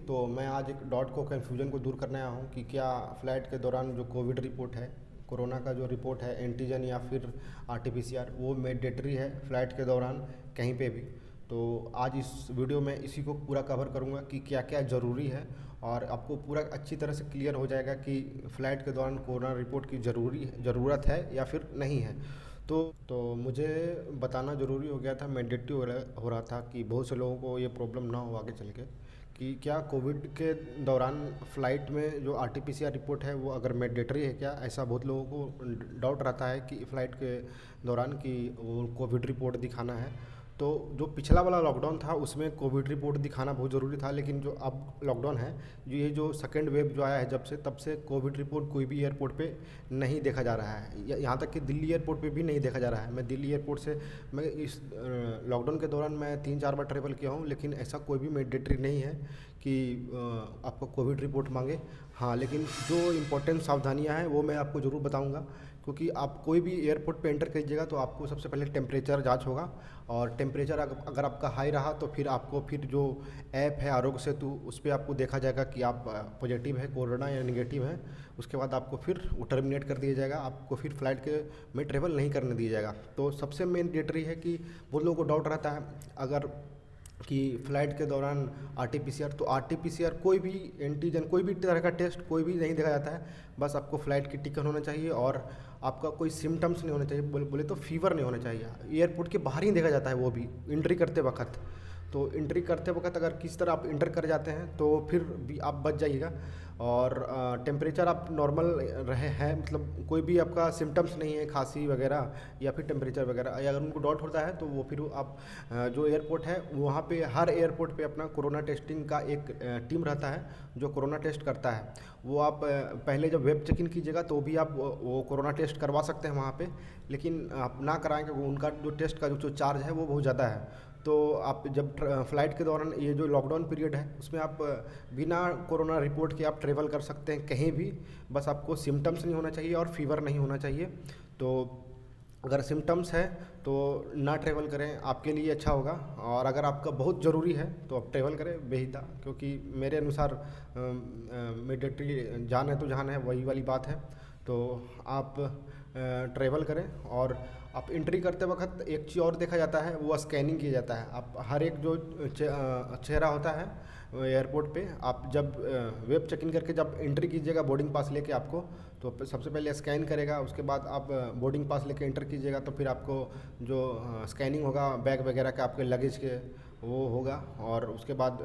तो मैं आज एक डाउट को कन्फ्यूजन को दूर करने आया हूँ कि क्या फ़्लाइट के दौरान जो कोविड रिपोर्ट है, कोरोना का जो रिपोर्ट है, एंटीजन या फिर आरटीपीसीआर, वो मैंडेटरी है फ़्लाइट के दौरान कहीं पे भी। तो आज इस वीडियो में इसी को पूरा कवर करूँगा कि क्या क्या ज़रूरी है, और आपको पूरा अच्छी तरह से क्लियर हो जाएगा कि फ़्लाइट के दौरान कोरोना रिपोर्ट की ज़रूरत है या फिर नहीं है। तो मुझे बताना ज़रूरी हो गया था, मैंडेटरी हो रहा था कि बहुत से लोगों को ये प्रॉब्लम ना हो आगे चल के, कि क्या कोविड के दौरान फ़्लाइट में जो आरटीपीसीआर रिपोर्ट है वो अगर मैंडेटरी है क्या। ऐसा बहुत लोगों को डाउट रहता है कि फ़्लाइट के दौरान कि वो कोविड रिपोर्ट दिखाना है। तो जो पिछला वाला लॉकडाउन था उसमें कोविड रिपोर्ट दिखाना बहुत ज़रूरी था, लेकिन जो अब लॉकडाउन है, ये जो सेकेंड वेव जो आया है जब से, तब से कोविड रिपोर्ट कोई भी एयरपोर्ट पे नहीं देखा जा रहा है। यहाँ तक कि दिल्ली एयरपोर्ट पे भी नहीं देखा जा रहा है। मैं दिल्ली एयरपोर्ट से, मैं इस लॉकडाउन के दौरान मैं 3-4 बार ट्रेवल किया हूँ, लेकिन ऐसा कोई भी मैंडेटरी नहीं है कि आपको कोविड रिपोर्ट मांगे। हाँ, लेकिन जो इम्पोर्टेंट सावधानियाँ हैं वो मैं आपको ज़रूर बताऊँगा, क्योंकि आप कोई भी एयरपोर्ट पे एंटर कीजिएगा तो आपको सबसे पहले टेम्परेचर जांच होगा, और टेम्परेचर अगर आपका हाई रहा तो फिर जो ऐप है आरोग्य सेतु, उस पर आपको देखा जाएगा कि आप पॉजिटिव है कोरोना या निगेटिव है। उसके बाद आपको फिर वो टर्मिनेट कर दिया जाएगा, आपको फिर फ्लाइट के में ट्रेवल नहीं करने दिया जाएगा। तो सबसे मैंडेटरी है कि बहुत लोगों को डाउट रहता है अगर कि फ़्लाइट के दौरान आरटीपीसीआर, तो आरटीपीसीआर कोई भी एंटीजन, कोई भी तरह का टेस्ट कोई भी नहीं देखा जाता है। बस आपको फ़्लाइट की टिकट होना चाहिए और आपका कोई सिम्टम्स नहीं होना चाहिए। बोले तो फीवर नहीं होना चाहिए। एयरपोर्ट के बाहर ही देखा जाता है, वो भी एंट्री करते वक्त। तो एंट्री करते वक्त अगर किस तरह आप इंटर कर जाते हैं तो फिर भी आप बच जाइएगा। और टेम्परेचर आप नॉर्मल रहे हैं, मतलब कोई भी आपका सिम्टम्स नहीं है, खांसी वगैरह या फिर टेम्परेचर वगैरह, या अगर उनको डाउट होता है तो वो फिर आप जो एयरपोर्ट है वहाँ पे, हर एयरपोर्ट पे अपना कोरोना टेस्टिंग का एक टीम रहता है जो कोरोना टेस्ट करता है। वो आप पहले जब वेब चेक इन कीजिएगा तो भी आप वो कोरोना टेस्ट करवा सकते हैं वहाँ पे, लेकिन आप ना कराएंगे, उनका जो टेस्ट का जो चार्ज है वो बहुत ज़्यादा है। तो आप जब फ़्लाइट के दौरान, ये जो लॉकडाउन पीरियड है उसमें आप बिना कोरोना रिपोर्ट के आप ट्रेवल कर सकते हैं कहीं भी। बस आपको सिम्टम्स नहीं होना चाहिए और फीवर नहीं होना चाहिए। तो अगर सिम्टम्स है तो ना ट्रेवल करें, आपके लिए अच्छा होगा। और अगर आपका बहुत ज़रूरी है तो आप ट्रेवल करें बेहिदा, क्योंकि मेरे अनुसार मैंडेटरी जान है तो जान है, वही वाली बात है। तो आप ट्रेवल करें। और आप एंट्री करते वक्त एक चीज़ और देखा जाता है, वो स्कैनिंग किया जाता है। आप हर एक जो चेहरा होता है एयरपोर्ट पे, आप जब वेब चेक इन करके जब एंट्री कीजिएगा बोर्डिंग पास लेके आपको, तो सबसे पहले स्कैन करेगा। उसके बाद आप बोर्डिंग पास लेके एंटर कीजिएगा तो फिर आपको जो स्कैनिंग होगा बैग वगैरह का, आपके लगेज के, वो होगा। और उसके बाद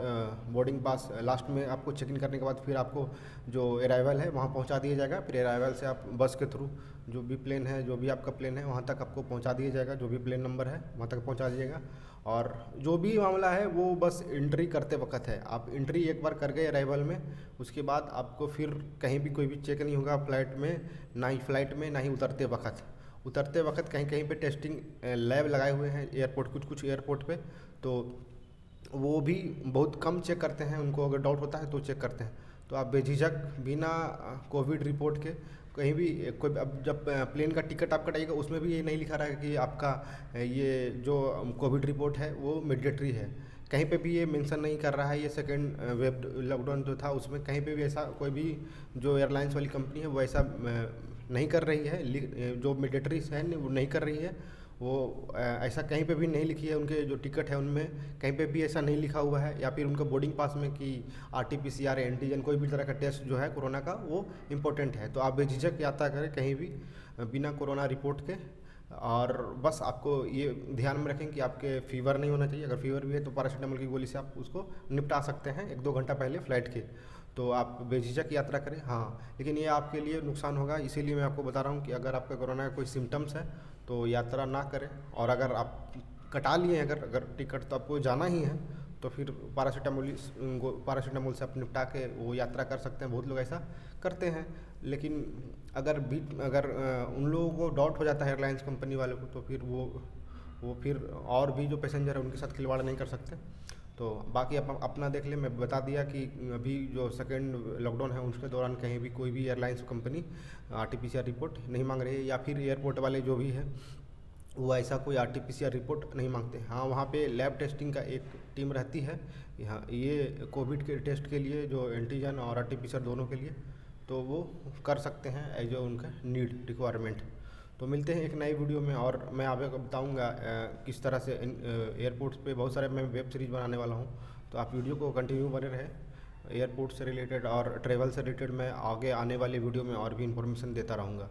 बोर्डिंग पास लास्ट में आपको चेक इन करने के बाद फिर आपको जो अराइवल है वहाँ पहुँचा दिया जाएगा। फिर अराइवल से आप बस के थ्रू जो भी प्लेन है, जो भी आपका प्लेन है, वहाँ तक आपको पहुँचा दिया जाएगा। जो भी प्लेन नंबर है वहाँ तक पहुँचा दीजिएगा। और जो भी मामला है वो बस एंट्री करते वक्त है। आप एंट्री एक बार कर गए अराइवल में, उसके बाद आपको फिर कहीं भी कोई भी चेक नहीं होगा फ़्लाइट में, ना ही फ़्लाइट में, ना ही उतरते वक्त कहीं कहीं पे टेस्टिंग लैब लगाए हुए हैं एयरपोर्ट, कुछ एयरपोर्ट पे। तो वो भी बहुत कम चेक करते हैं, उनको अगर डाउट होता है तो चेक करते हैं। तो आप बेझिझक बिना कोविड रिपोर्ट के कहीं भी, कोई अब जब प्लेन का टिकट आप कटाइएगा उसमें भी ये नहीं लिखा रहा है कि आपका ये जो कोविड रिपोर्ट है वो मैंडेटरी है। कहीं पे भी ये मेंशन नहीं कर रहा है। ये सेकेंड वेब लॉकडाउन जो था उसमें कहीं पे भी ऐसा कोई भी जो एयरलाइंस वाली कंपनी है वो ऐसा नहीं कर रही है, जो मैंडेटरी है वो नहीं कर रही है। वो ऐसा कहीं पे भी नहीं लिखी है। उनके जो टिकट है उनमें कहीं पे भी ऐसा नहीं लिखा हुआ है, या फिर उनका बोर्डिंग पास में कि आरटीपीसीआर, एंटीजन, कोई भी तरह का टेस्ट जो है कोरोना का वो इम्पोर्टेंट है। तो आप बेझिझक यात्रा करें कहीं भी बिना कोरोना रिपोर्ट के। और बस आपको ये ध्यान में रखें कि आपके फ़ीवर नहीं होना चाहिए। अगर फ़ीवर भी है तो पैरासीटामोल की गोली से आप उसको निपटा सकते हैं 1-2 घंटा पहले फ़्लाइट के। तो आप बेझिझक यात्रा करें। हाँ, लेकिन ये आपके लिए नुकसान होगा, इसीलिए मैं आपको बता रहा हूँ कि अगर आपका कोरोना का कोई सिम्टम्स है तो यात्रा ना करें। और अगर आप कटा लिए हैं अगर टिकट, तो आपको जाना ही है तो फिर पैरासीटामोल से आप निपटा के वो यात्रा कर सकते हैं। बहुत लोग ऐसा करते हैं। लेकिन अगर उन लोगों को डाउट हो जाता है एयरलाइंस कंपनी वालों को, तो फिर वो फिर और भी जो पैसेंजर है उनके साथ खिलवाड़ नहीं कर सकते। तो बाकी आप अपना देख लें। मैं बता दिया कि अभी जो सेकेंड लॉकडाउन है उसके दौरान कहीं भी कोई भी एयरलाइंस कंपनी आरटीपीसीआर रिपोर्ट नहीं मांग रही है, या फिर एयरपोर्ट वाले जो भी है वो ऐसा कोई आरटीपीसीआर रिपोर्ट नहीं मांगते। हाँ, वहाँ पे लैब टेस्टिंग का एक टीम रहती है यहाँ, ये कोविड के टेस्ट के लिए, जो एंटीजन और आरटीपीसीआर दोनों के लिए, तो वो कर सकते हैं एज उनका नीड रिक्वायरमेंट। तो मिलते हैं एक नई वीडियो में, और मैं आपको बताऊंगा किस तरह से एयरपोर्ट्स पे बहुत सारे मैं वेब सीरीज़ बनाने वाला हूँ। तो आप वीडियो को कंटिन्यू बने रहें। एयरपोर्ट से रिलेटेड और ट्रैवल से रिलेटेड मैं आगे आने वाली वीडियो में और भी इन्फॉर्मेशन देता रहूँगा।